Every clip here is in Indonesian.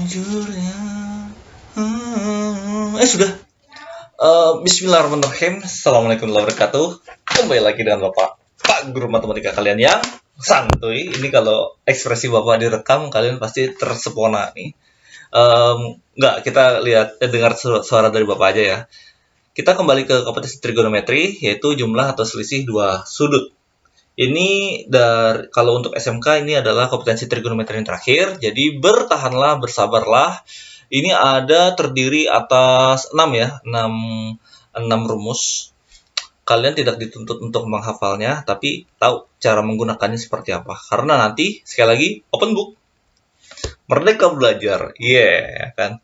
Sejujurnya. Sudah. Bismillahirrahmanirrahim. Assalamualaikum warahmatullahi wabarakatuh. Kembali lagi dengan Bapak Pak Guru Matematika kalian yang santuy. Ini kalau ekspresi Bapak direkam, kalian pasti tersepona nih. Nggak, kita lihat dengar suara dari Bapak aja ya. Kita kembali ke kompetensi trigonometri, yaitu jumlah atau selisih dua sudut. Ini kalau untuk SMK ini adalah kompetensi trigonometri yang terakhir. Jadi bertahanlah, bersabarlah. Ini terdiri atas 6 ya, 6 rumus. Kalian tidak dituntut untuk menghafalnya, tapi tahu cara menggunakannya seperti apa. Karena nanti sekali lagi open book. Merdeka belajar. Kan.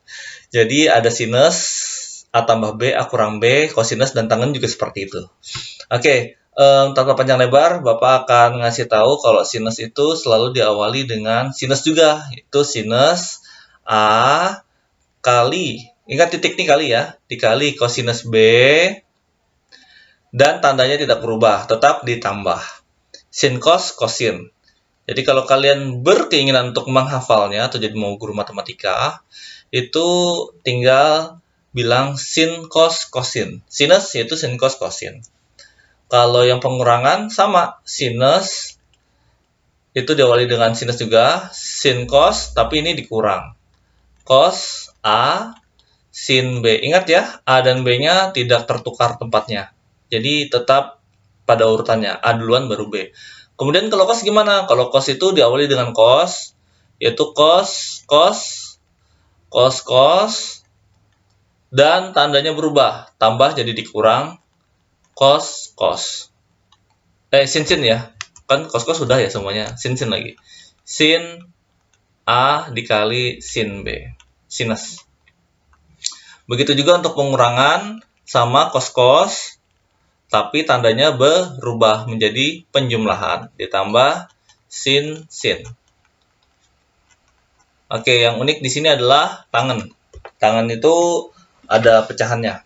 Jadi ada sinus A tambah B, A kurang B, kosinus dan tangen juga seperti itu. Oke. Tanpa panjang lebar, Bapak akan ngasih tahu kalau sinus itu selalu diawali dengan sinus juga, yaitu sinus A kali, ingat titik nih kali ya, dikali kosinus B, dan tandanya tidak berubah, tetap ditambah. Sin cos kosin. Jadi kalau kalian berkeinginan untuk menghafalnya atau jadi mau guru matematika, itu tinggal bilang sin cos kosin. Sinus yaitu sin cos kosin. Kalau yang pengurangan sama, sinus itu diawali dengan sinus juga, sin cos, tapi ini dikurang. Cos A, sin B. Ingat ya, A dan B-nya tidak tertukar tempatnya. Jadi tetap pada urutannya, A duluan baru B. Kemudian kalau cos gimana? Kalau cos itu diawali dengan cos, yaitu cos, dan tandanya berubah, tambah jadi dikurang, cos. Sin ya. Kan cos sudah ya semuanya. Sin lagi. Sin A dikali sin B. Sinus. Begitu juga untuk pengurangan sama cos, tapi tandanya berubah menjadi penjumlahan. Ditambah sin. Oke, yang unik di sini adalah tangen. Tangen itu ada pecahannya.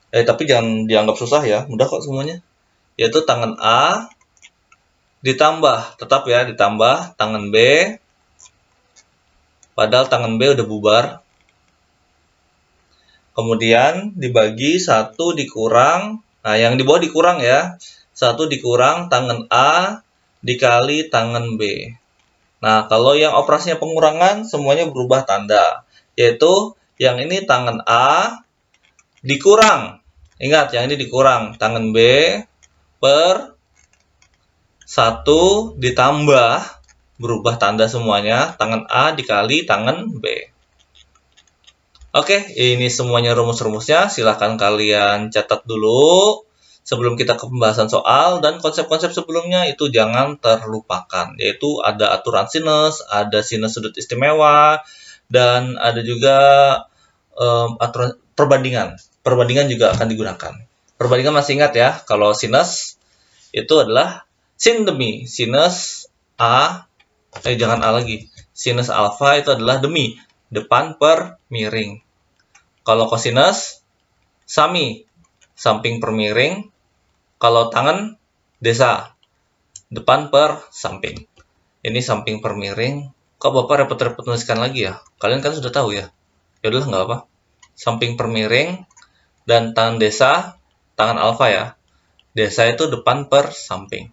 Tapi jangan dianggap susah ya, mudah kok semuanya. Yaitu tangan A ditambah, tetap ya, ditambah tangan B. Padahal tangan B udah bubar. Kemudian dibagi 1 dikurang, nah yang di bawah dikurang ya. 1 dikurang tangan A dikali tangan B. Nah, kalau yang operasinya pengurangan semuanya berubah tanda. Yaitu yang ini tangan A dikurang. Ingat, yang ini dikurang tangan B per 1 ditambah, berubah tanda semuanya, tangan A dikali tangan B. Oke, ini semuanya rumus-rumusnya. Silahkan kalian catat dulu sebelum kita ke pembahasan soal, dan konsep-konsep sebelumnya itu jangan terlupakan. Yaitu ada aturan sinus, ada sinus sudut istimewa, dan ada juga aturan perbandingan. Perbandingan juga akan digunakan. Perbandingan masih ingat ya, kalau sinus itu adalah sin demi sinus A, jangan A lagi. Sinus alfa itu adalah demi, depan per miring. Kalau kosinus, sami, samping per miring. Kalau tangen, desa, depan per samping. Ini samping per miring. Kok Bapak repot-repot nuliskan lagi ya? Kalian kan sudah tahu ya. Ya udahlah, nggak apa. Samping per miring dan tangan desa, tangan alfa ya. Desa itu depan per samping.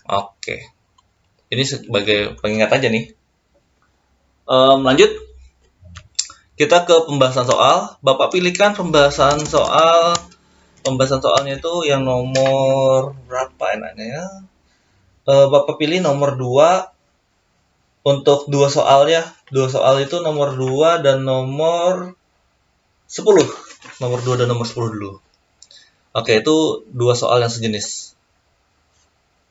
Oke. Ini sebagai pengingat aja nih. Lanjut. Kita ke pembahasan soal. Bapak pilihkan pembahasan soalnya itu yang nomor berapa enaknya ya? Bapak pilih nomor 2 untuk 2 soal ya. 2 soal itu nomor 2 dan nomor 10. Nomor 2 dan nomor 10 dulu. Oke, itu 2 soal yang sejenis.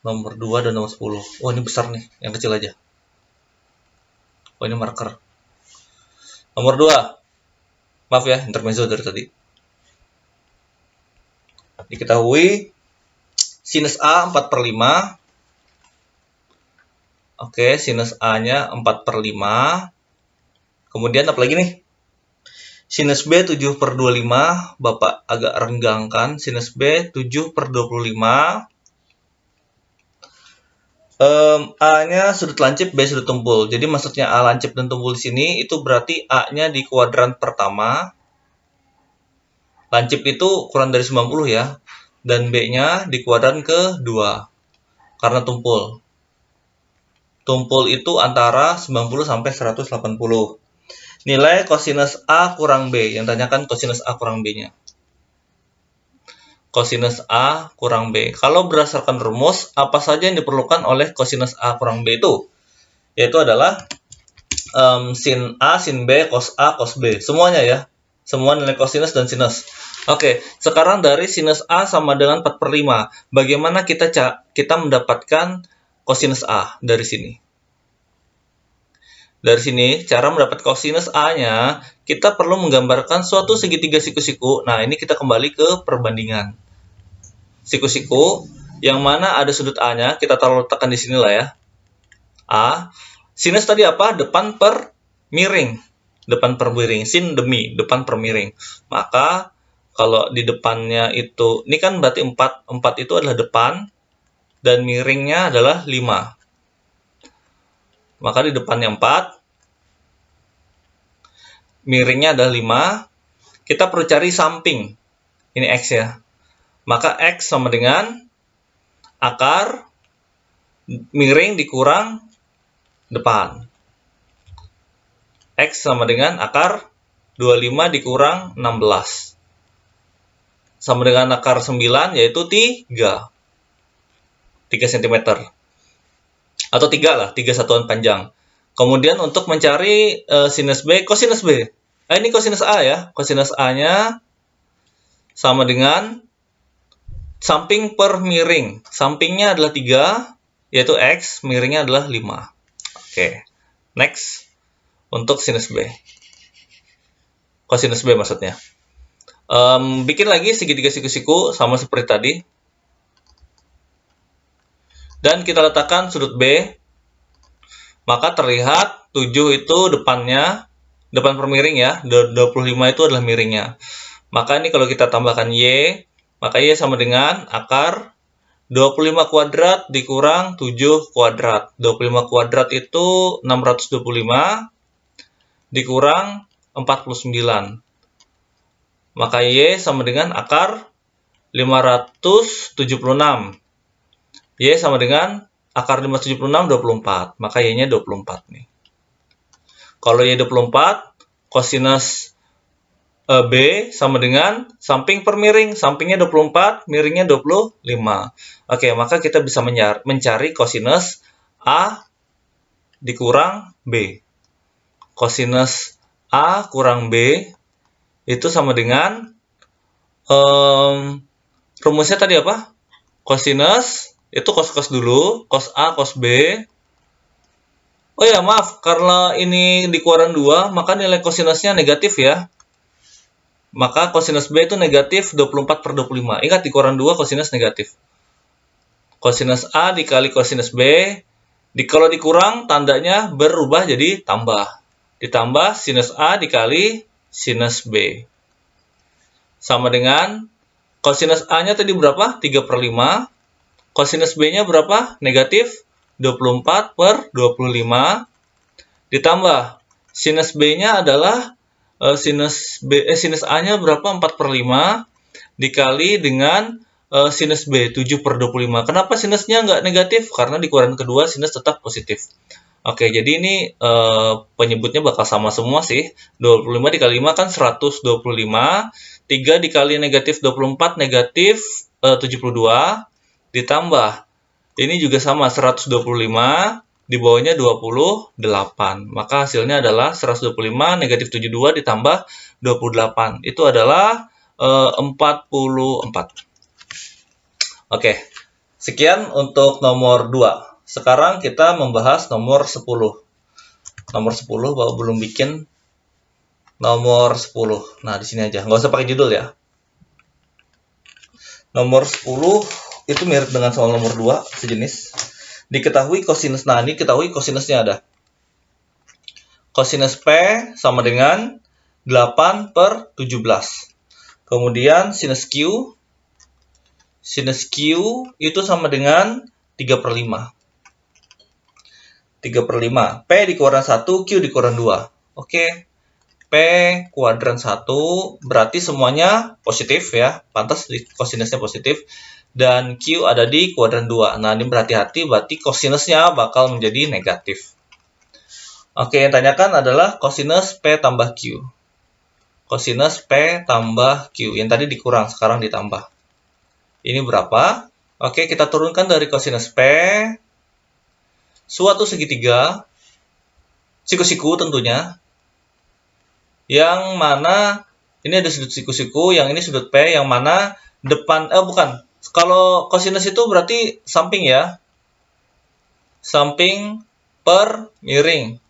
Nomor 2 dan nomor 10. Oh, ini besar nih, yang kecil aja. Oh, ini marker. Nomor 2. Maaf ya, intermezzo dari tadi. Diketahui sinus A 4/5. Oke, sinus A-nya 4/5. Kemudian apa lagi nih? Sinus B 7/25. Bapak agak renggangkan. Sinus B 7/25. A-nya sudut lancip, B sudut tumpul. Jadi maksudnya A lancip dan tumpul di sini itu berarti A-nya di kuadran pertama. Lancip itu kurang dari 90 ya. Dan B-nya di kuadran kedua. Karena tumpul. Tumpul itu antara 90 sampai 180. Nilai kosinus A kurang B. Yang tanyakan kosinus A kurang B-nya. Kosinus A kurang B. Kalau berdasarkan rumus, apa saja yang diperlukan oleh kosinus A kurang B itu? Yaitu adalah sin A, sin B, cos A, cos B. Semuanya ya. Semua nilai kosinus dan sinus. Oke, sekarang dari sinus A sama dengan 4/5. Bagaimana kita mendapatkan kosinus A dari sini? Dari sini, cara mendapat kosinus A-nya, kita perlu menggambarkan suatu segitiga siku-siku. Nah, ini kita kembali ke perbandingan. Siku-siku, yang mana ada sudut A-nya, kita taruh letakkan di sini lah ya. A. Sinus tadi apa? Depan per miring. Depan per miring. Sin demi, depan per miring. Maka, kalau di depannya itu, ini kan berarti 4. 4 itu adalah depan, dan miringnya adalah 5. Maka di depannya 4, miringnya adalah 5. Kita perlu cari samping. Ini X ya. Maka X sama dengan akar miring dikurang depan. X sama dengan akar 25 dikurang 16. Sama dengan akar 9, yaitu 3. 3 cm. Atau 3 lah, 3 satuan panjang. Kemudian untuk mencari sinus B, kosinus B. Ini kosinus A ya. Kosinus A-nya sama dengan samping per miring. Sampingnya adalah 3, yaitu X, miringnya adalah 5. Oke, next. Untuk sinus B. Kosinus B maksudnya. Bikin lagi segitiga siku-siku, sama seperti tadi. Dan kita letakkan sudut B. Maka terlihat 7 itu depannya, depan per miring ya. 25 itu adalah miringnya. Maka ini kalau kita tambahkan Y, maka Y sama dengan akar 25 kuadrat dikurang 7 kuadrat. 25 kuadrat itu 625 dikurang 49. Maka Y sama dengan akar 576. Y sama dengan akar 576, 24. Maka Y-nya 24 nih. Kalau Y 24, kosinus B sama dengan samping per miring. Sampingnya 24, miringnya 25. Oke, maka kita bisa mencari kosinus A dikurang B. Kosinus A kurang B itu sama dengan rumusnya tadi apa? Kosinus itu cos dulu, cos A, cos B. Oh ya, maaf, karena ini di kuadran 2, maka nilai kosinusnya negatif ya. Maka kosinus B itu negatif 24/25. Ingat, di kuadran 2 kosinus negatif. Kosinus A dikali kosinus B, kalau dikurang tandanya berubah jadi tambah. Ditambah sinus A dikali sinus B. Sama dengan kosinus A-nya tadi berapa? 3/5. Kosinus B-nya berapa? Negatif 24/25. Ditambah sinus B-nya adalah sinus A-nya berapa? 4/5 dikali dengan sinus B 7/25. Kenapa sinusnya nggak negatif? Karena di kuadran kedua sinus tetap positif. Oke, jadi ini penyebutnya bakal sama semua sih. 25 dikali 5 kan 125. 3 dikali negatif 24 negatif 72. Ditambah ini juga sama 125. Di bawahnya 28. Maka hasilnya adalah 125 negatif 72 ditambah 28. Itu adalah 44. Oke, sekian untuk nomor 2. Sekarang kita membahas nomor 10. Nomor 10 bahwa belum bikin nomor 10. Nah, di sini aja. Nggak usah pakai judul ya. Nomor 10 itu mirip dengan soal nomor 2, sejenis. Diketahui kosinus. Nah, ini ketahui kosinusnya ada. Kosinus P sama dengan 8/17. Kemudian sinus Q. Sinus Q itu sama dengan 3/5. 3/5. P dikurangi 1, Q dikurangi 2. Oke. P kuadran 1 berarti semuanya positif ya. Pantas kosinusnya positif. Dan Q ada di kuadran 2. Nah, ini berhati-hati berarti kosinusnya bakal menjadi negatif. Oke, yang tanyakan adalah kosinus P tambah Q. Kosinus P tambah Q. Yang tadi dikurang, sekarang ditambah. Ini berapa? Oke, kita turunkan dari kosinus P. Suatu segitiga. Siku-siku tentunya. Yang mana, ini ada sudut siku-siku, yang ini sudut P, yang mana depan, bukan. Kalau kosinus itu berarti samping ya. Samping per miring.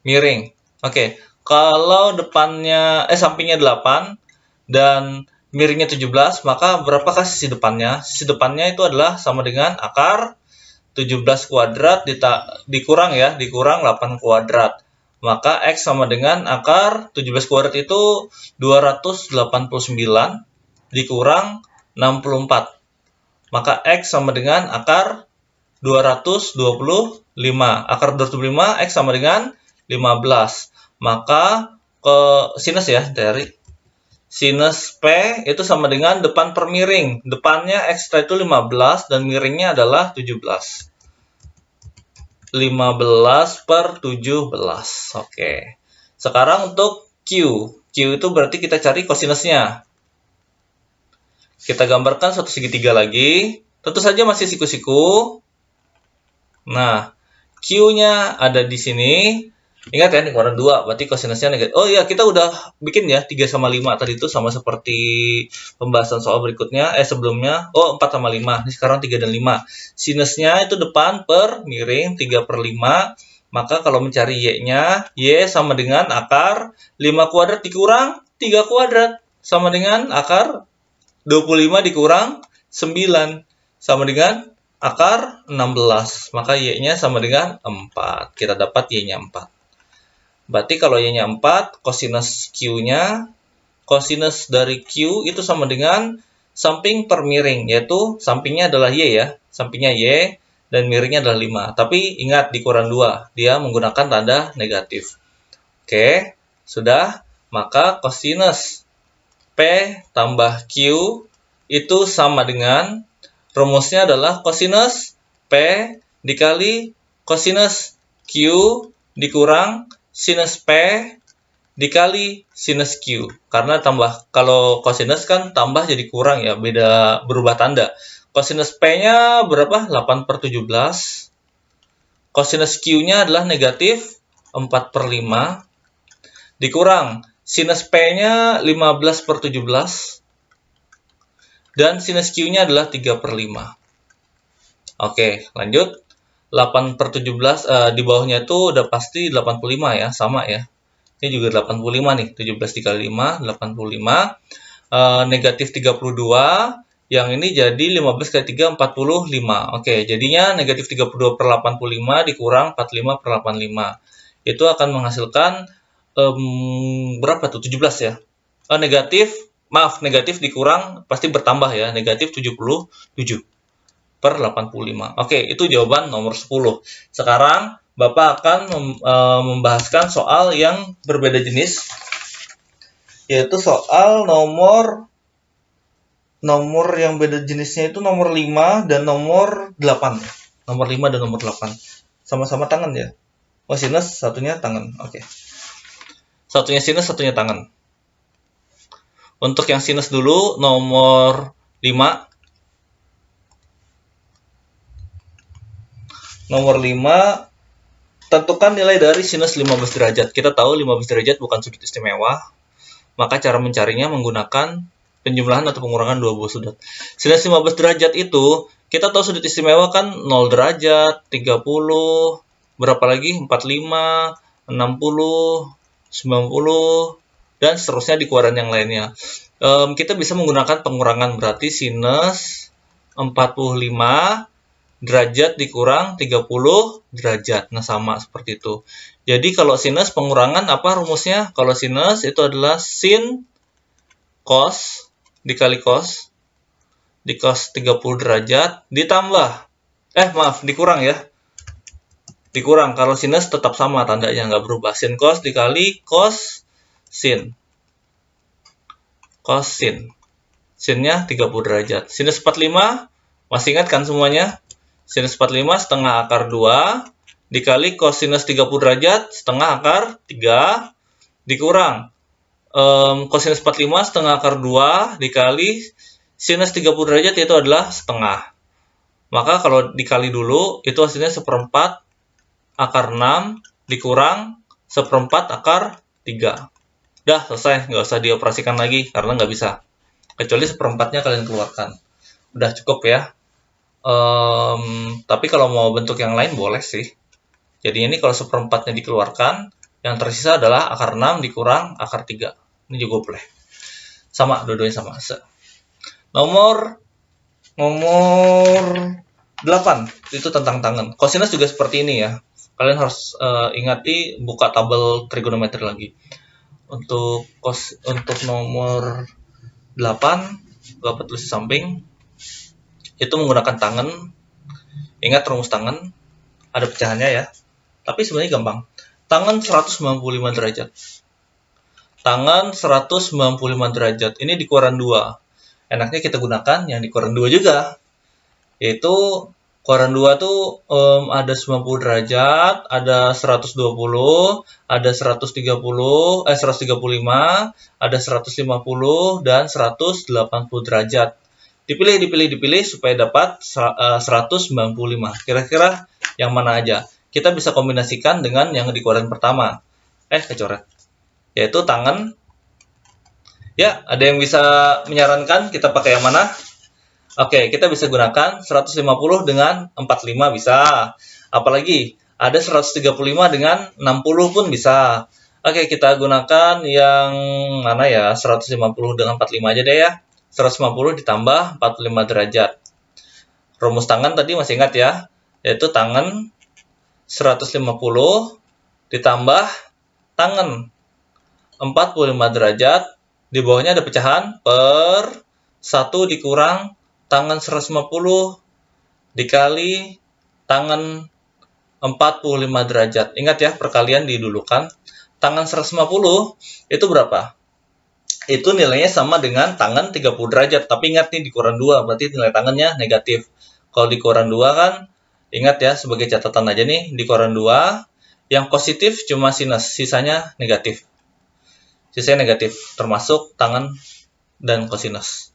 Miring. Oke. Kalau depannya, sampingnya 8 dan miringnya 17, maka berapakah sisi depannya? Sisi depannya itu adalah sama dengan akar 17 kuadrat dikurang 8 kuadrat. Maka X sama dengan akar 17 kuadrat itu 289 dikurang 64. Maka X sama dengan akar 225. Akar 225 X sama dengan 15. Maka sinus ya, dari sinus P itu sama dengan depan per miring. Depannya X itu 15 dan miringnya adalah 17. 15/17. Oke. Sekarang untuk Q. Q itu berarti kita cari kosinusnya. Kita gambarkan suatu segitiga lagi. Tentu saja masih siku-siku. Nah, Q-nya ada di sini. Ingat ya, ini kuadran 2, berarti kosinusnya negatif. Oh iya, kita udah bikin ya, 3/5 tadi itu sama seperti pembahasan soal berikutnya, sebelumnya. Oh, 4/5, ini sekarang 3 dan 5. Sinusnya itu depan per miring, 3/5. Maka kalau mencari Y-nya, Y sama dengan akar 5 kuadrat dikurang 3 kuadrat. Sama dengan akar 25 dikurang 9. Sama dengan akar 16. Maka Y-nya sama dengan 4. Kita dapat Y-nya 4. Berarti kalau Y-nya 4, kosinus Q-nya, kosinus dari Q itu sama dengan samping per miring, yaitu sampingnya adalah Y ya, sampingnya Y, dan miringnya adalah 5. Tapi ingat, dikurang 2, dia menggunakan tanda negatif. Oke, sudah, maka kosinus P tambah Q itu sama dengan, rumusnya adalah kosinus P dikali kosinus Q dikurang sinus P dikali sinus Q. Karena kalau kosinus kan tambah jadi kurang ya, berubah tanda. Kosinus P-nya berapa? 8/17. Kosinus Q-nya adalah negatif 4/5. Dikurang sinus P-nya 15/17. Dan sinus Q-nya adalah 3/5. Oke, lanjut. 8/17 di bawahnya itu udah pasti 85 ya, sama ya. Ini juga 85 nih, 17 dikali 5, 85. Negatif 32, yang ini jadi 15 kali 3, 45. Oke, jadinya negatif 32/85 dikurang 45/85. Itu akan menghasilkan berapa tuh? 17 ya. Negatif dikurang, pasti bertambah ya, negatif 77/85. Oke, itu jawaban nomor 10. Sekarang Bapak akan membahaskan soal yang berbeda jenis, yaitu soal nomor yang beda jenisnya itu nomor 5 dan nomor 8. Nomor 5 dan nomor 8. Sama-sama tangan ya? Oh, sinus, satunya tangan. Oke. Satunya sinus, satunya tangan. Untuk yang sinus dulu, nomor 5. Nomor 5, tentukan nilai dari sinus 15 derajat. Kita tahu 15 derajat bukan sudut istimewa, maka cara mencarinya menggunakan penjumlahan atau pengurangan dua buah sudut. Sinus 15 derajat itu, kita tahu sudut istimewa kan 0 derajat, 30, berapa lagi? 45, 60, 90, dan seterusnya di kuadran yang lainnya. Kita bisa menggunakan pengurangan, berarti sinus 45 derajat dikurang 30 derajat. Nah, sama seperti itu. Jadi kalau sinus pengurangan apa rumusnya? Kalau sinus itu adalah sin cos dikali cos, di cos 30 derajat ditambah Maaf, dikurang ya. Dikurang, kalau sinus tetap sama tandanya, nggak berubah. Sin cos dikali cos sin. Cos sin. Sinnya 30 derajat. Sinus 45, masih ingat kan semuanya? Sinus 45 setengah akar 2 dikali kosinus 30 derajat setengah akar 3 dikurang kosinus 45 setengah akar 2 dikali sinus 30 derajat itu adalah setengah. Maka kalau dikali dulu itu hasilnya seperempat akar 6 dikurang seperempat akar 3. Dah selesai, nggak usah dioperasikan lagi karena nggak bisa. Kecuali seperempatnya kalian keluarkan. Udah cukup ya. Tapi kalau mau bentuk yang lain boleh sih. Jadi ini kalau seperempatnya dikeluarkan, yang tersisa adalah akar 6 dikurang akar 3. Ini juga boleh. Sama, dua-duanya sama. Nomor 8, itu tentang tangan. Kosinus juga seperti ini ya. Kalian harus ingati buka tabel trigonometri lagi. Untuk nomor 8, Bapak tulis di samping. Itu menggunakan tangan. Ingat rumus tangan, ada pecahannya ya. Tapi sebenarnya gampang. Tangan 195 derajat. Tangan 195 derajat. Ini di kuadran 2. Enaknya kita gunakan yang di kuadran 2 juga. Yaitu kuadran 2 tuh ada 90 derajat, ada 120, ada 130, 135, ada 150 dan 180 derajat. Dipilih supaya dapat 195. Kira-kira yang mana aja? Kita bisa kombinasikan dengan yang di kuadran pertama. Kecoret. Yaitu tangan. Ya, ada yang bisa menyarankan kita pakai yang mana? Oke, kita bisa gunakan 150 dengan 45 bisa. Apalagi ada 135 dengan 60 pun bisa. Oke, kita gunakan yang mana ya? 150 dengan 45 aja deh ya. 150 ditambah 45 derajat. Rumus tangan tadi masih ingat ya? Yaitu tangan 150 ditambah tangan 45 derajat. Di bawahnya ada pecahan per 1 dikurang tangan 150 dikali tangan 45 derajat. Ingat ya, perkalian didulukan. Tangan 150 itu berapa? Itu nilainya sama dengan tangan 30 derajat. Tapi ingat nih, di kuadran 2, berarti nilai tangannya negatif. Kalau di kuadran 2 kan, ingat ya, sebagai catatan aja nih, di kuadran 2, yang positif cuma sinus, sisanya negatif. Sisanya negatif, termasuk tangan dan kosinus.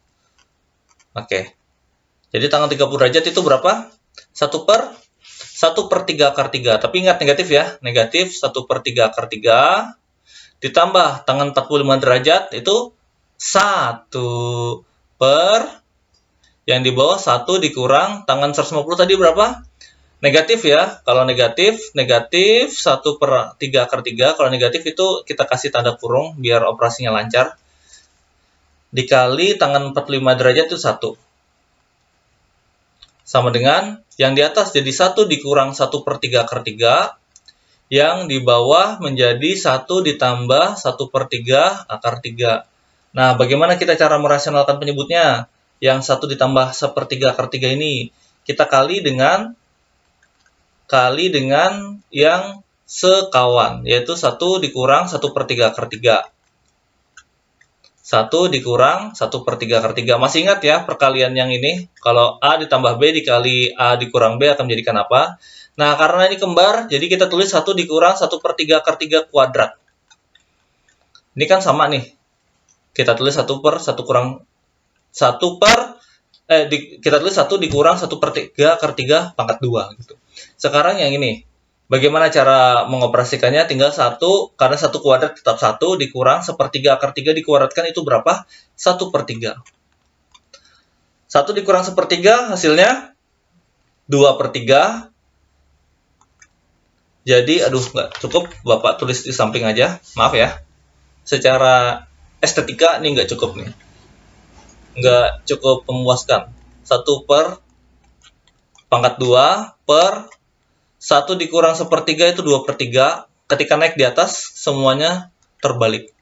Oke. Jadi tangan 30 derajat itu berapa? 1 per 3 akar 3. Tapi ingat negatif ya. Negatif 1 per 3 akar 3 ditambah tangan 45 derajat itu 1 per yang di bawah 1 dikurang tangan 150 tadi berapa? Negatif ya. Kalau negatif 1 per 3 akar 3. Kalau negatif itu kita kasih tanda kurung biar operasinya lancar. Dikali tangan 45 derajat itu 1. Sama dengan yang di atas jadi 1 dikurang 1 per 3 akar 3. Yang di bawah menjadi 1 ditambah 1 per 3 akar 3. Nah, bagaimana kita cara merasionalkan penyebutnya? Yang 1 ditambah 1 per 3 akar 3 ini kita kali dengan yang sekawan, yaitu 1 dikurang 1 per 3 akar 3. 1 dikurang 1 per 3 akar 3. Masih ingat ya perkalian yang ini? Kalau A ditambah B dikali A dikurang B akan menjadikan apa? Nah, karena ini kembar, jadi kita tulis 1 dikurang 1 per 3 akar 3 kuadrat. Ini kan sama nih. Kita tulis 1 per 1 kurang 1 per kita tulis 1 dikurang 1 per 3 akar 3 pangkat 2 gitu. Sekarang yang ini, bagaimana cara mengoperasikannya? Tinggal 1, karena 1 kuadrat tetap 1 dikurang 1 per 3 akar 3 dikuadratkan itu berapa? 1 per 3. 1 dikurang 1 per 3 hasilnya 2 per 3. Jadi, nggak cukup, Bapak tulis di samping aja. Maaf ya. Secara estetika ini nggak cukup nih. Nggak cukup memuaskan. 1 per pangkat 2 per 1 dikurang 1 per 3 itu 2 per 3. Ketika naik di atas, semuanya terbalik.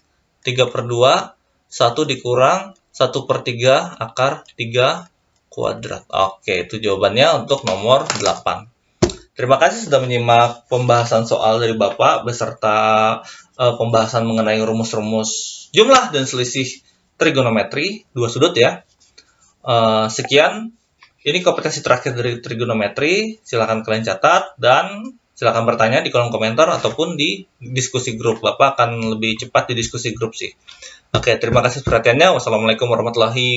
3 per 2, 1 dikurang 1 per 3 akar 3 kuadrat. Oke, itu jawabannya untuk nomor 8. Terima kasih sudah menyimak pembahasan soal dari Bapak beserta pembahasan mengenai rumus-rumus jumlah dan selisih trigonometri, dua sudut ya. Sekian, ini kompetensi terakhir dari trigonometri. Silakan kalian catat dan silakan bertanya di kolom komentar ataupun di diskusi grup. Bapak akan lebih cepat di diskusi grup sih. Oke, terima kasih perhatiannya. Wassalamualaikum warahmatullahi